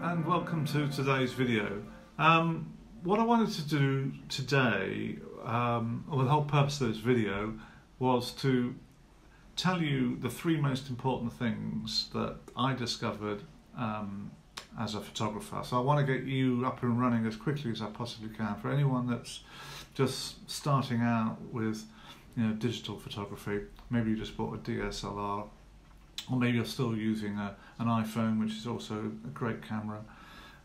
and welcome to today's video. What I wanted to do today, or the whole purpose of this video, was to tell you the three most important things that I discovered as a photographer. So I want to get you up and running as quickly as I possibly can. For anyone that's just starting out with digital photography, maybe you just bought a DSLR, or maybe you're still using an iPhone, which is also a great camera.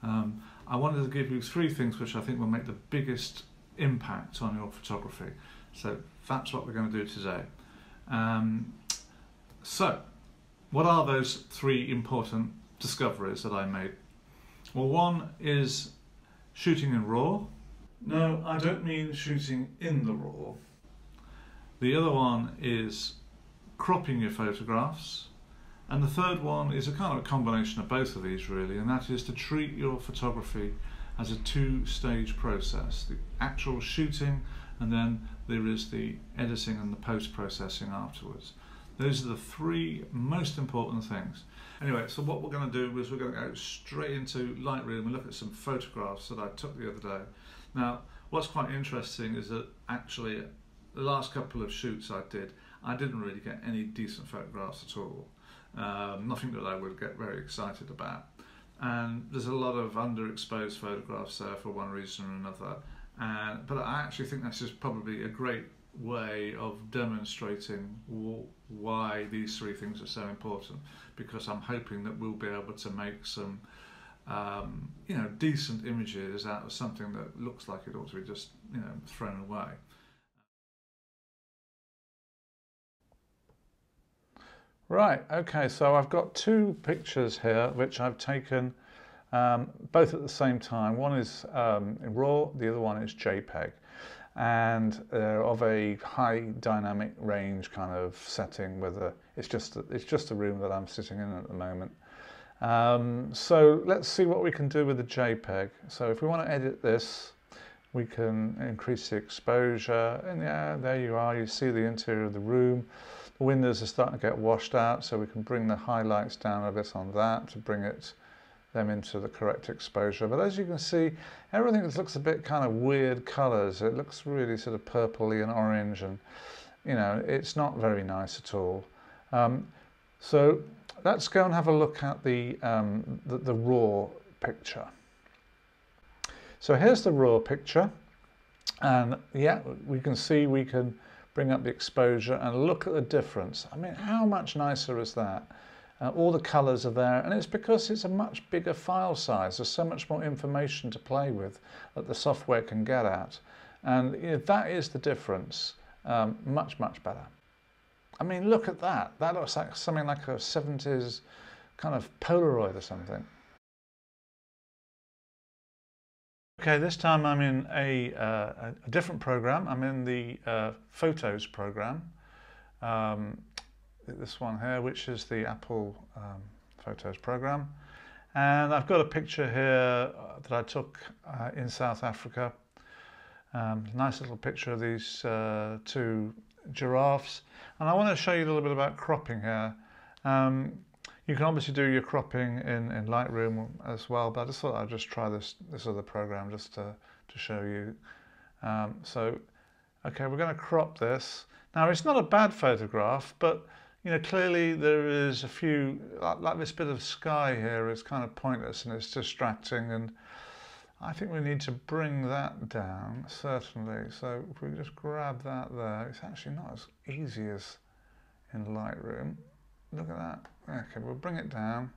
I wanted to give you three things which I think will make the biggest impact on your photography. So that's what we're going to do today. So what are those three important discoveries that I made? Well, one is shooting in RAW. No, I don't mean shooting in the RAW. The other one is cropping your photographs. And the third one is a kind of a combination of both of these really, and that is to treat your photography as a two-stage process. The actual shooting, and then there is the editing and the post-processing afterwards. Those are the three most important things. Anyway, so what we're going to do is we're going to go straight into Lightroom and look at some photographs that I took the other day. Now, what's quite interesting is that actually the last couple of shoots I didn't really get any decent photographs at all. Nothing that I would get very excited about, and there's a lot of underexposed photographs there for one reason or another, but I actually think that's just probably a great way of demonstrating why these three things are so important, because I'm hoping that we'll be able to make some decent images out of something that looks like it ought to be just thrown away. Right, okay, so I've got two pictures here which I've taken both at the same time. One is in RAW, the other one is JPEG, and they're of a high dynamic range kind of setting. It's just a room that I'm sitting in at the moment. So let's see what we can do with the JPEG. So if we want to edit this, we can increase the exposure, and yeah, there you are. You see the interior of the room. The windows are starting to get washed out, so we can bring the highlights down a bit on that to bring them into the correct exposure. But as you can see, everything looks a bit kind of weird colours. It looks really sort of purpley and orange, and it's not very nice at all. So let's go and have a look at the RAW picture. So here's the RAW picture, and yeah, we can see we can bring up the exposure and look at the difference. I mean, how much nicer is that? All the colours are there, and it's because it's a much bigger file size. There's so much more information to play with that the software can get at, and that is the difference. Much better. I mean, look at that. That looks like something like a 70s kind of Polaroid or something. Okay, this time I'm in a different program. I'm in the Photos program. This one here, which is the Apple Photos program. And I've got a picture here that I took in South Africa. Nice little picture of these two giraffes. And I want to show you a little bit about cropping here. You can obviously do your cropping in Lightroom as well, but I just thought I'd just try this other program just to show you. So, okay, we're going to crop this. Now, it's not a bad photograph, but clearly there is a few, like this bit of sky here is kind of pointless and it's distracting, and I think we need to bring that down, certainly. So if we just grab that there, it's actually not as easy as in Lightroom. Look at that. Okay, we'll bring it down.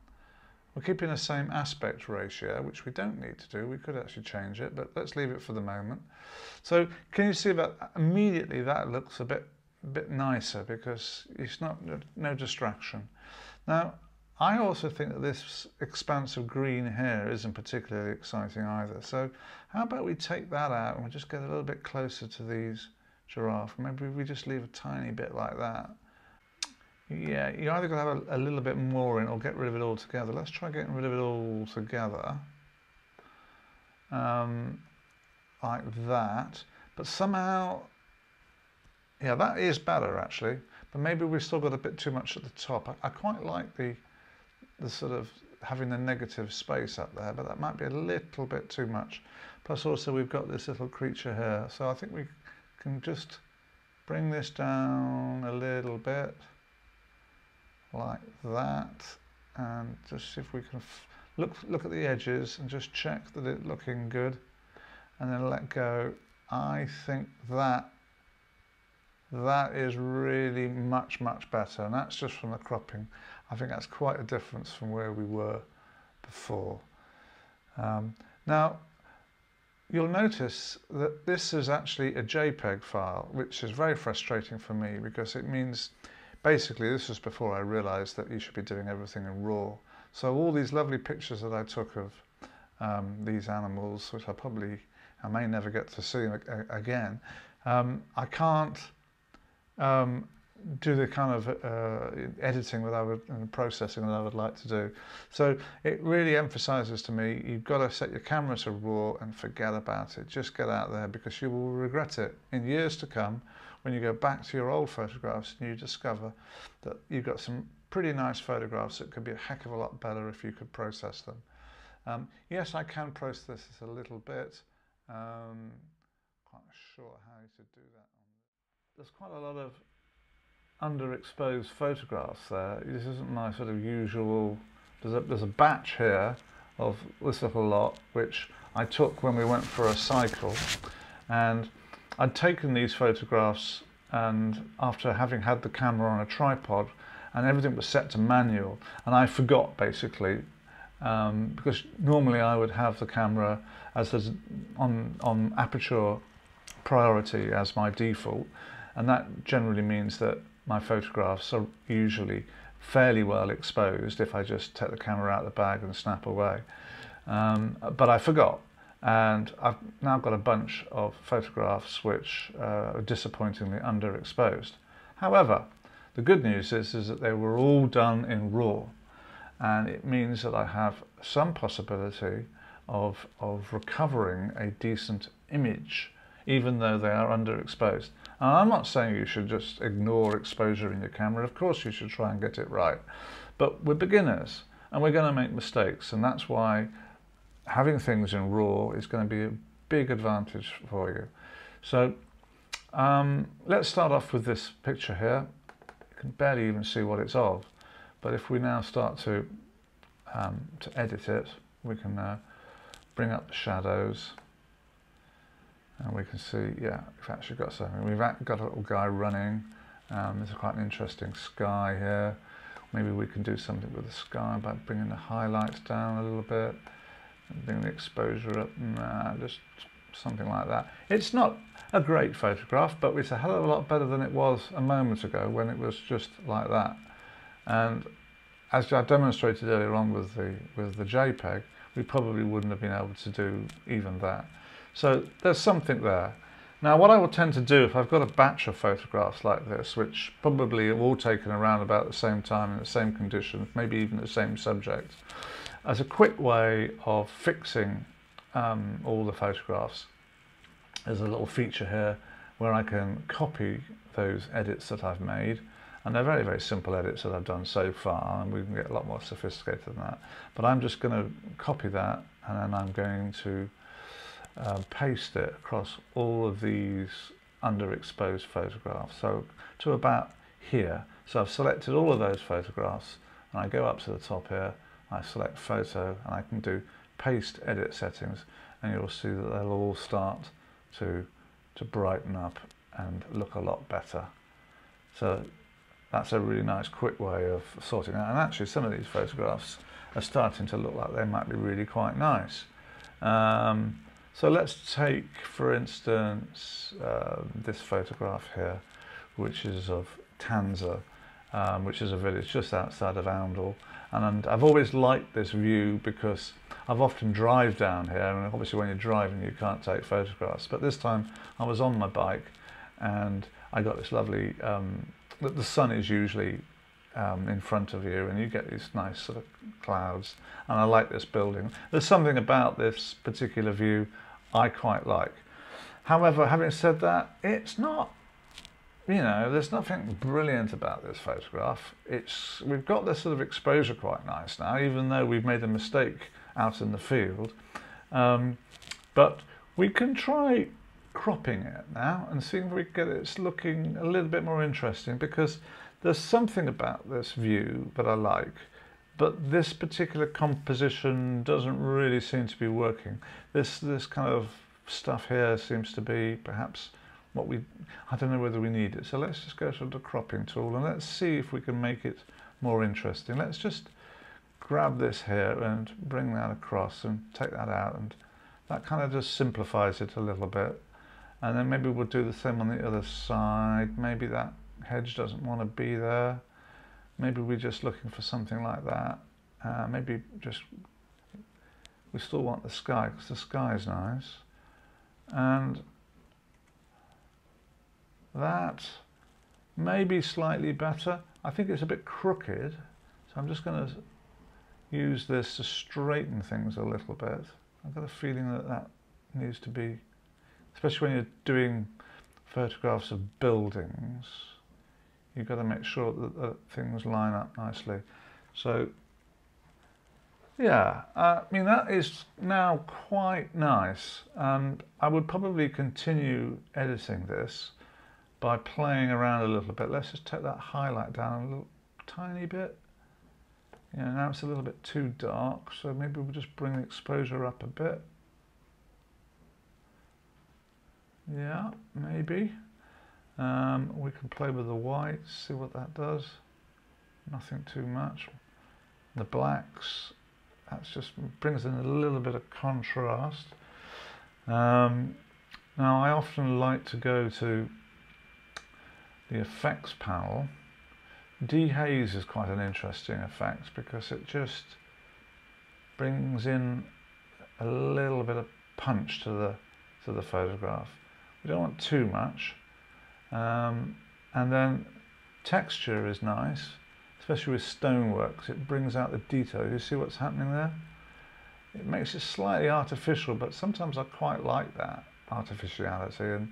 We're keeping the same aspect ratio, which we don't need to do. We could actually change it, but let's leave it for the moment. So can you see that immediately that looks a bit nicer because it's no distraction. Now, I also think that this expanse of green here isn't particularly exciting either. So how about we take that out and we just get a little bit closer to these giraffe. Maybe we just leave a tiny bit like that. Yeah, you either got to have a little bit more in or get rid of it altogether. Let's try getting rid of it all together. Like that. But somehow, yeah, that is better actually. But maybe we've still got a bit too much at the top. I quite like the sort of having the negative space up there, but that might be a little bit too much. Plus also we've got this little creature here, so I think we can just bring this down a little bit like that, and just see if we can look at the edges and just check that it's looking good, and then let go. I think that is really much better, and that's just from the cropping. I think that's quite a difference from where we were before. Now you'll notice that this is actually a JPEG file, which is very frustrating for me, because it means basically this was before I realized that you should be doing everything in RAW. So all these lovely pictures that I took of these animals, which I may never get to see again, I can't do the kind of editing and processing that I would like to do. So it really emphasizes to me, you've got to set your camera to RAW and forget about it. Just get out there, because you will regret it in years to come when you go back to your old photographs and you discover that you've got some pretty nice photographs that could be a heck of a lot better if you could process them. Yes, I can process this a little bit. Quite sure how to do that. There's quite a lot of underexposed photographs there. This isn't my sort of usual. There's a batch here of this little lot which I took when we went for a cycle, and I'd taken these photographs, and after having had the camera on a tripod and everything was set to manual, and I forgot basically, because normally I would have the camera as on aperture priority as my default, and that generally means that my photographs are usually fairly well exposed if I just take the camera out of the bag and snap away. But I forgot, and I've now got a bunch of photographs which are disappointingly underexposed. However, the good news is that they were all done in RAW, and it means that I have some possibility of recovering a decent image, even though they are underexposed. And I'm not saying you should just ignore exposure in your camera. Of course you should try and get it right. But we're beginners and we're going to make mistakes, and that's why having things in RAW is going to be a big advantage for you. So let's start off with this picture here. You can barely even see what it's of, but if we now start to edit it, we can bring up the shadows. And we can see, yeah, we've actually got something. We've got a little guy running. There's quite an interesting sky here. Maybe we can do something with the sky by bringing the highlights down a little bit, and bring the exposure up, just something like that. It's not a great photograph, but it's a hell of a lot better than it was a moment ago when it was just like that. And as I demonstrated earlier on with the JPEG, we probably wouldn't have been able to do even that. So there's something there. Now what I will tend to do if I've got a batch of photographs like this, which probably are all taken around about the same time in the same conditions, maybe even the same subject, as a quick way of fixing all the photographs, there's a little feature here where I can copy those edits that I've made, and they're very, very simple edits that I've done so far, and we can get a lot more sophisticated than that. But I'm just going to copy that, and then I'm going to paste it across all of these underexposed photographs, so to about here. So I've selected all of those photographs, and I go up to the top here, I select photo, and I can do paste edit settings, and you'll see that they'll all start to brighten up and look a lot better. So that's a really nice quick way of sorting out, and actually some of these photographs are starting to look like they might be really quite nice. So let's take, for instance, this photograph here, which is of Tanza, which is a village just outside of Oundle. And I've always liked this view because I've often drive down here, and obviously when you're driving you can't take photographs. But this time I was on my bike and I got this lovely, the sun is usually in front of you, and you get these nice sort of clouds, and I like this building. There's something about this particular view I quite like. However, having said that, it's not you know, there's nothing brilliant about this photograph. We've got this sort of exposure quite nice now, even though we've made a mistake out in the field. But we can try cropping it now and seeing if we can get it looking a little bit more interesting, because there's something about this view that I like, but this particular composition doesn't really seem to be working. This kind of stuff here seems to be perhaps I don't know whether we need it. So let's just go to the cropping tool and let's see if we can make it more interesting. Let's just grab this here and bring that across and take that out, and that kind of just simplifies it a little bit. And then maybe we'll do the same on the other side. Maybe that hedge doesn't want to be there. Maybe we're just looking for something like that. Maybe just, we still want the sky because the sky is nice. And that may be slightly better. I think it's a bit crooked, so I'm just going to use this to straighten things a little bit. I've got a feeling that that needs to be, especially when you're doing photographs of buildings, you've got to make sure that things line up nicely. So yeah, I mean, that is now quite nice, and I would probably continue editing this by playing around a little bit. Let's just take that highlight down a little tiny bit. Yeah, now it's a little bit too dark, so maybe we'll just bring the exposure up a bit. Yeah, maybe. We can play with the whites, see what that does. Nothing too much. The blacks, that just brings in a little bit of contrast. Now I often like to go to the effects panel. Dehaze is quite an interesting effect because it just brings in a little bit of punch to the photograph. We don't want too much. And then texture is nice, especially with stonework, because it brings out the detail. You see what's happening there? It makes it slightly artificial, but sometimes I quite like that artificiality.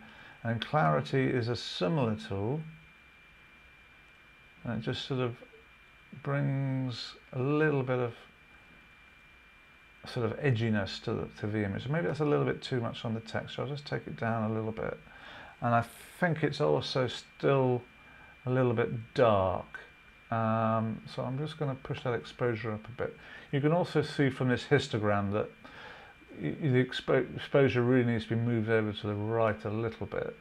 And clarity is a similar tool, and it just sort of brings a little bit of sort of edginess to the image. Maybe that's a little bit too much on the texture. I'll just take it down a little bit. And I think it's also still a little bit dark. So I'm just going to push that exposure up a bit. You can also see from this histogram that the exposure really needs to be moved over to the right a little bit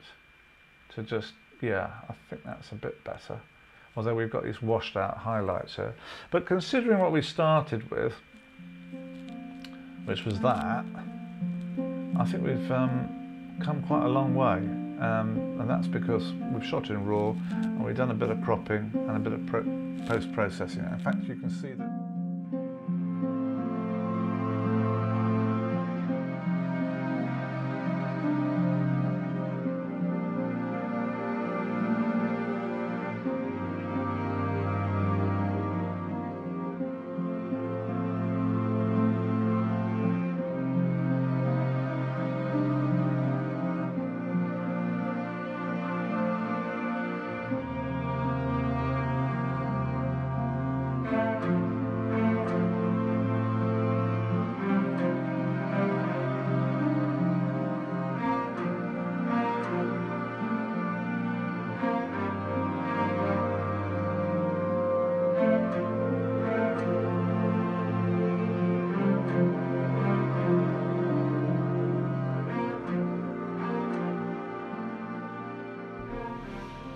to just, yeah, I think that's a bit better. Although we've got these washed out highlights here. But considering what we started with, which was that, I think we've come quite a long way. And that's because we've shot in RAW and we've done a bit of cropping and a bit of post-processing. In fact, you can see that.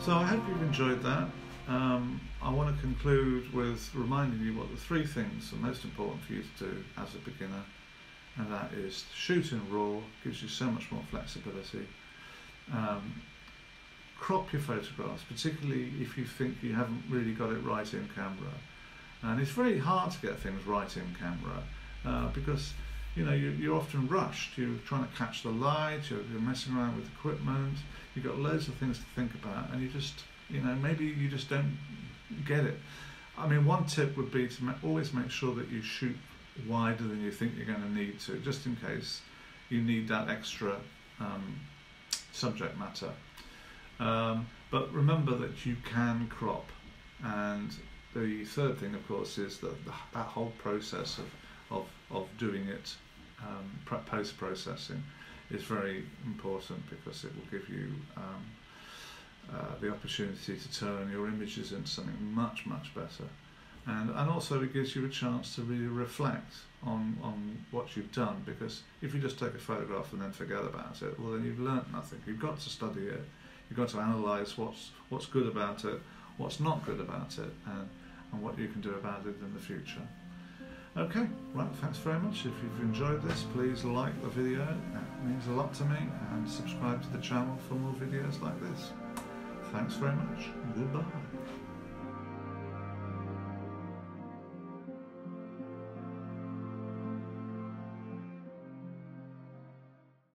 So I hope you've enjoyed that. I want to conclude with reminding you what the three things are most important for you to do as a beginner, and that is to shoot in RAW, gives you so much more flexibility. Crop your photographs, particularly if you think you haven't really got it right in camera. And it's very hard to get things right in camera because you're often rushed. You're trying to catch the light, you're messing around with equipment, you've got loads of things to think about, and you just, maybe you just don't get it. I mean, one tip would be to always make sure that you shoot wider than you think you're going to need to, just in case you need that extra subject matter. But But remember that you can crop. And the third thing, of course, is that that whole process of doing it, post-processing, is very important, because it will give you the opportunity to turn your images into something much, much better. And also it gives you a chance to really reflect on what you've done, because if you just take a photograph and then forget about it, well, then you've learnt nothing. You've got to study it, you've got to analyse what's good about it, what's not good about it, and what you can do about it in the future. Okay, right, thanks very much. If you've enjoyed this, please like the video, it means a lot to me, and subscribe to the channel for more videos like this. Thanks very much. Goodbye.